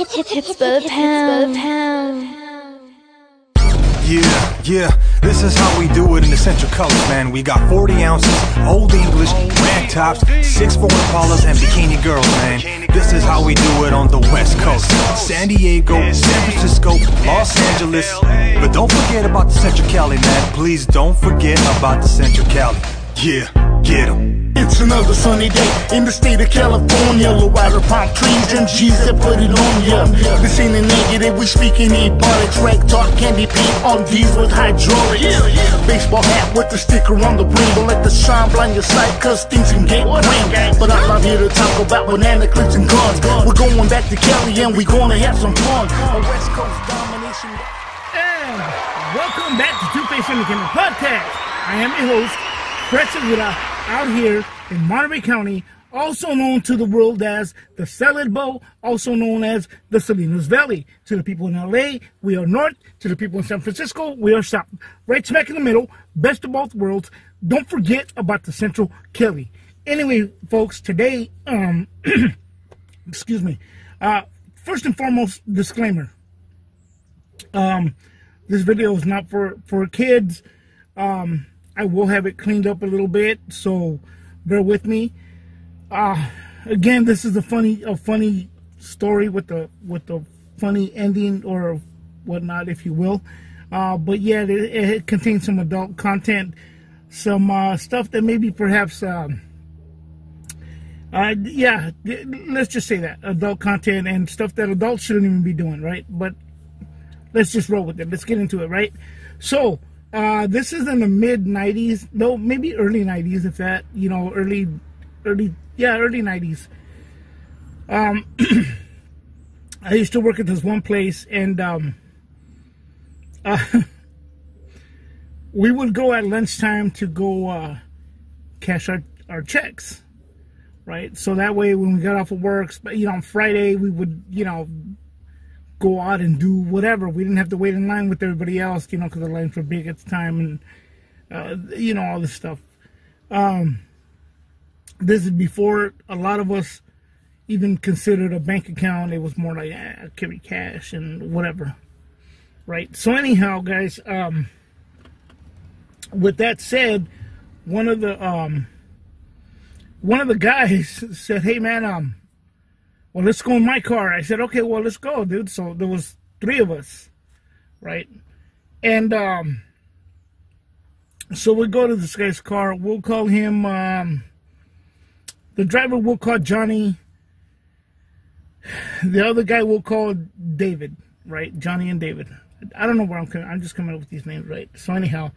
Hits the pound. Yeah, this is how we do it in the Central Colors, man. We got 40 ounces, Old English, rag tops, 6'4" Impalas, and bikini girls, man. This is how we do it on the West Coast. San Diego, San Francisco, Los Angeles. But don't forget about the Central Cali, man. Please don't forget about the Central Cali. Yeah, get 'em. It's another sunny day in the state of California. Low rider palm trees and G's that put it on ya. This ain't a negative, we speaking ebonics. Rag talk, candy paint on D's with hydraulics. Baseball hat with the sticker on the brim. But let the sun blind your sight, cause things can get grim. But I'm not here to talk about banana clips and guns. We're going back to Cali and we gonna have some fun. A West Coast domination. And welcome back to Two-Face Independent Podcast. I am your host, Tarantula, out here in Monterey County, also known to the world as the Salad Bowl, also known as the Salinas Valley. To the people in LA, we are north. To the people in San Francisco, we are south. Right smack in the middle, best of both worlds. Don't forget about the Central Cali. Anyway, folks, today, excuse me, first and foremost, disclaimer. This video is not for kids. I will have it cleaned up a little bit, so bear with me. Again, this is a funny story with the funny ending or whatnot, if you will. But yeah, it contains some adult content, some stuff that maybe perhaps yeah, let's just say that adult content and stuff that adults shouldn't even be doing, right? But let's just roll with it. Let's get into it, right? So this is in the mid 90s, no, maybe early 90s, if that, you know, early 90s. I used to work at this one place, and we would go at lunchtime to go cash our checks, right? So that way, when we got off of work, you know, on Friday, we would, you know, go out and do whatever. We didn't have to wait in line with everybody else, you know, because the lines were big at the time, and you know, all this stuff. This is before a lot of us even considered a bank account. It was more like, carry cash and whatever, right? So anyhow, guys, with that said, one of the guys said, "Hey man, well, let's go in my car." I said, "Okay, well, let's go, dude." So there was 3 of us, right? And so we go to this guy's car. We'll call him, the driver we'll call Johnny. The other guy we'll call David, right? Johnny and David. I don't know where I'm just coming up with these names, right? So anyhow,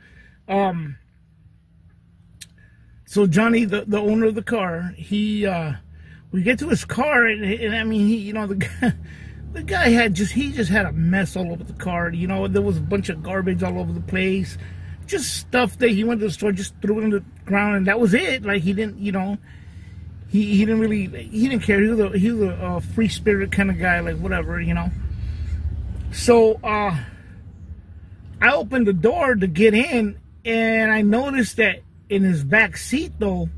so Johnny, the owner of the car, we get to his car, and I mean, you know, the guy had just had a mess all over the car. You know, there was a bunch of garbage all over the place, just stuff that he went to the store, just threw it on the ground, and that was it. Like, he didn't, you know, he didn't care. He was a free spirit kind of guy, like whatever, you know. So I opened the door to get in, and I noticed that in his back seat, though,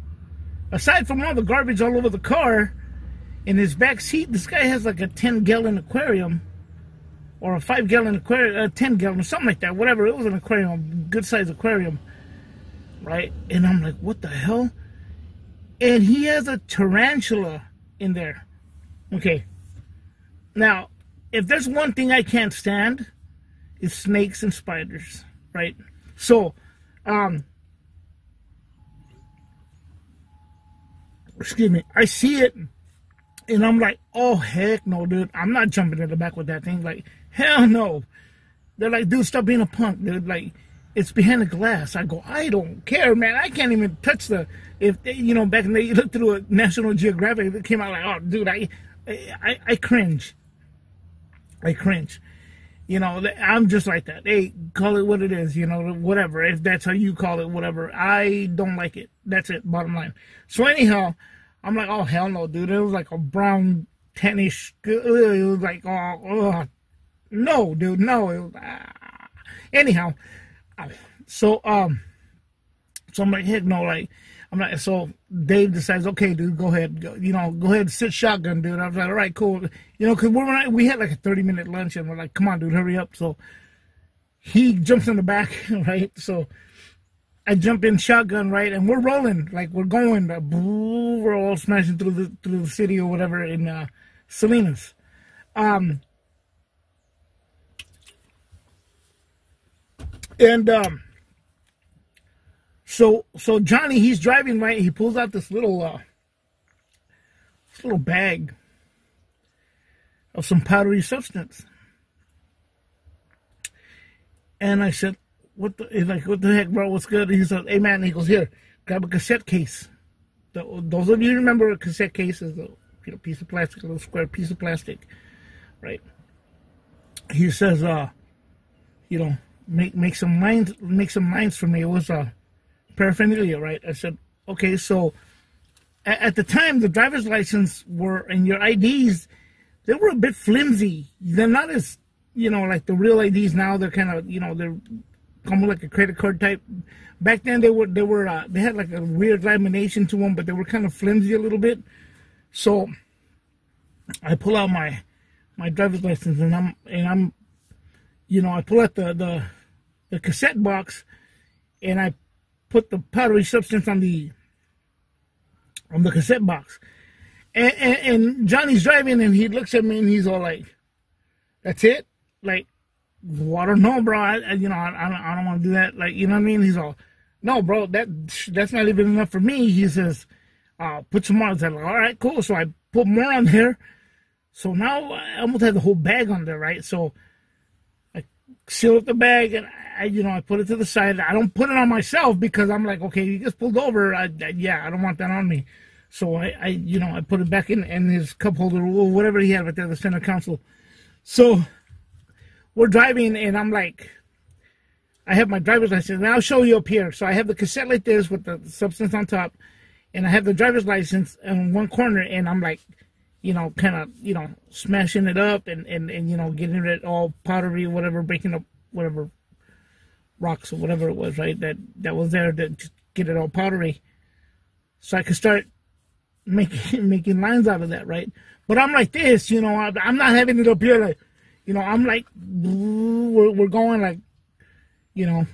aside from all the garbage all over the car, in his back seat, this guy has like a 10-gallon aquarium, or a 5-gallon aquarium, a 10-gallon, or something like that. Whatever, it was an aquarium, a good-sized aquarium, right? And I'm like, what the hell? And he has a tarantula in there. Okay. Now, if there's one thing I can't stand, it's snakes and spiders, right? So, excuse me, I see it, and I'm like, oh, heck no, dude. I'm not jumping in the back with that thing. Like, hell no. They're like, dude, stop being a punk, dude. Like, it's behind the glass. I go, I don't care, man. I can't even touch if you know, back in the day, you looked through a National Geographic, it came out like, oh, dude, I cringe. I cringe. You know, I'm just like that. Hey, call it what it is, you know, whatever. If that's how you call it, whatever. I don't like it. That's it, bottom line. So anyhow, I'm like, oh, hell no, dude. It was like a brown, tannish, it was like, oh, no, dude, no. It was, anyhow, so I'm like, heck no, like, I'm like, so Dave decides, okay, dude, go ahead, go ahead and sit shotgun, dude. I was like, all right, cool. Because we had like a 30-minute lunch, and we're like, come on, dude, hurry up. So he jumps in the back, right? So I jump in shotgun, right? And we're rolling, like we're going, we're all smashing through the city or whatever in Salinas. So Johnny, he's driving, right? He pulls out this little bag of some powdery substance. And I said, what the heck, bro? What's good? He said, hey, man. He goes, here, grab a cassette case. Those of you remember a cassette case is a piece of plastic, a little square piece of plastic, right? He says, make some lines for me. It was paraphernalia, right? I said, okay. So at the time, the driver's license and your IDs, they were a bit flimsy. They're not as, like the real IDs now. They're kind of, they're almost like a credit card type. Back then, they had like a weird lamination to them, but they were kind of flimsy a little bit. So I pull out my driver's license, and I'm I pull out the cassette box, and I put the powdery substance on the cassette box. And Johnny's driving, and he looks at me, and he's all like, "That's it?" Like, well, I don't know, bro. I don't want to do that. Like, you know what I mean? He's all, "No, bro, that's not even enough for me." He says, "Put some more." I was like, all right, cool. So I put more on there. So now I almost had the whole bag on there, right? So I seal up the bag, and I put it to the side. I don't put it on myself because I'm like, okay, you just pulled over. I don't want that on me. So I put it back in his cup holder or whatever he had right there, the center console. So we're driving, and I'm like, I have my driver's license, and I'll show you up here. So I have the cassette like this with the substance on top, and I have the driver's license in one corner, and I'm like, kind of, smashing it up and getting it all powdery, whatever, breaking up whatever rocks or whatever it was, right, that was there to get it all powdery, so I could start making lines out of that, right? But I'm like this, I'm not having it up here like, I'm like, we're going like,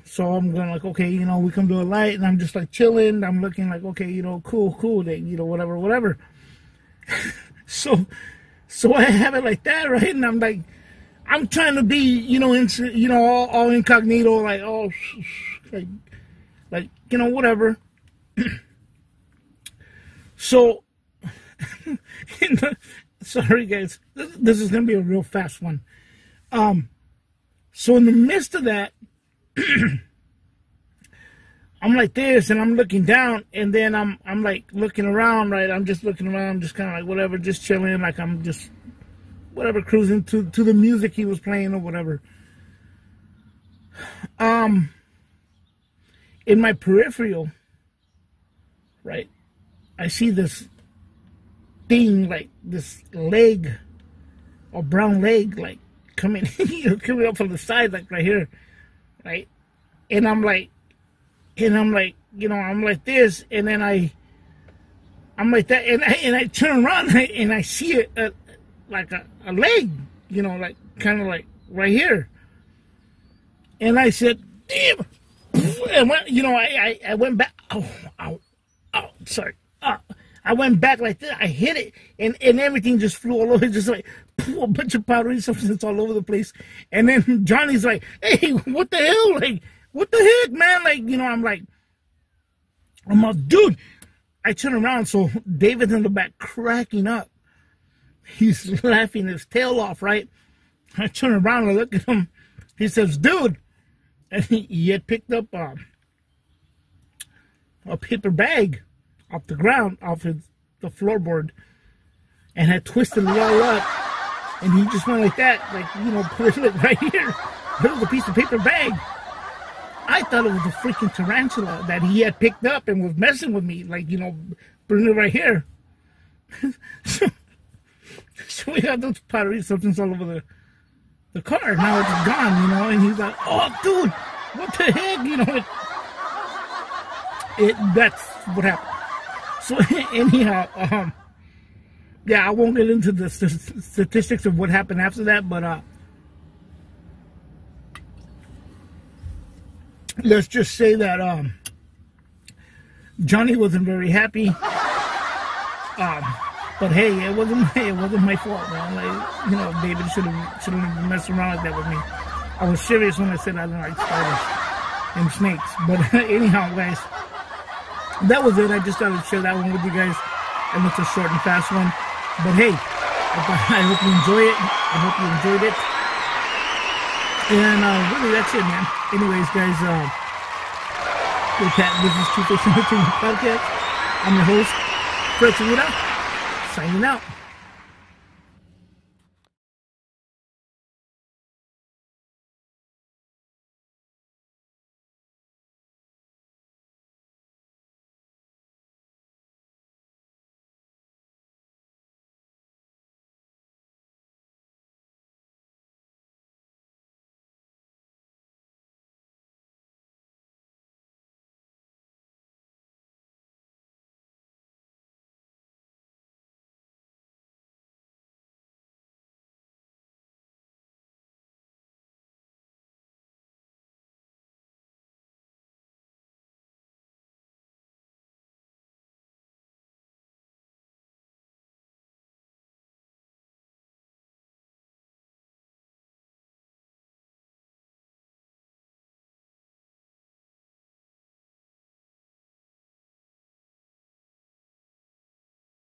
so I'm going like, okay, we come to a light, and I'm just like chilling. I'm looking like, okay, cool, whatever. So I have it like that, right? And I'm like, I'm trying to be, all incognito, like, oh, like, whatever. So, sorry guys, this is gonna be a real fast one. So in the midst of that, I'm like this, and I'm looking down, and then I'm like looking around, right? I'm just looking around, just kind of like whatever, just chilling, like I'm just whatever, cruising to the music he was playing or whatever. In my peripheral, right, I see this thing, like this leg, or brown leg, like coming up from the side, like right here, right? And I'm like, I'm like this, and then I'm like that, and I turn around, and I see it like a leg, like kind of like right here. And I said, damn, and I went back. Oh, sorry. I went back like this. I hit it, and everything just flew all over, just like a bunch of powdery substance all over the place. And then Johnny's like, hey, what the hell? Like, what the heck, man? Like, I'm like, dude. I turn around, so David's in the back cracking up. He's laughing his tail off, right? I turn around and look at him. He says, dude. And he had picked up a paper bag off the ground, off the floorboard, and had twisted it all up. And he just went like that, like, put it right here. There was a piece of paper bag. I thought it was a freaking tarantula that he had picked up and was messing with me, like, putting it right here. So we have those powdery substance all over the car. Now it's gone, and he's like, oh, dude, what the heck, that's what happened. So anyhow, yeah, I won't get into the statistics of what happened after that, but let's just say that Johnny wasn't very happy. But hey, it wasn't my fault, man. Like, you know, David shouldn't even mess around like that with me. I was serious when I said I don't like spiders and snakes. But anyhow, guys, that was it. I just thought I'd share that one with you guys. And it's a short and fast one. But hey, I hope you enjoy it. I hope you enjoyed it. And really, that's it, man. Anyways, guys, this is Two Face Entertainment Podcast. I'm your host, Tarantula, signing out.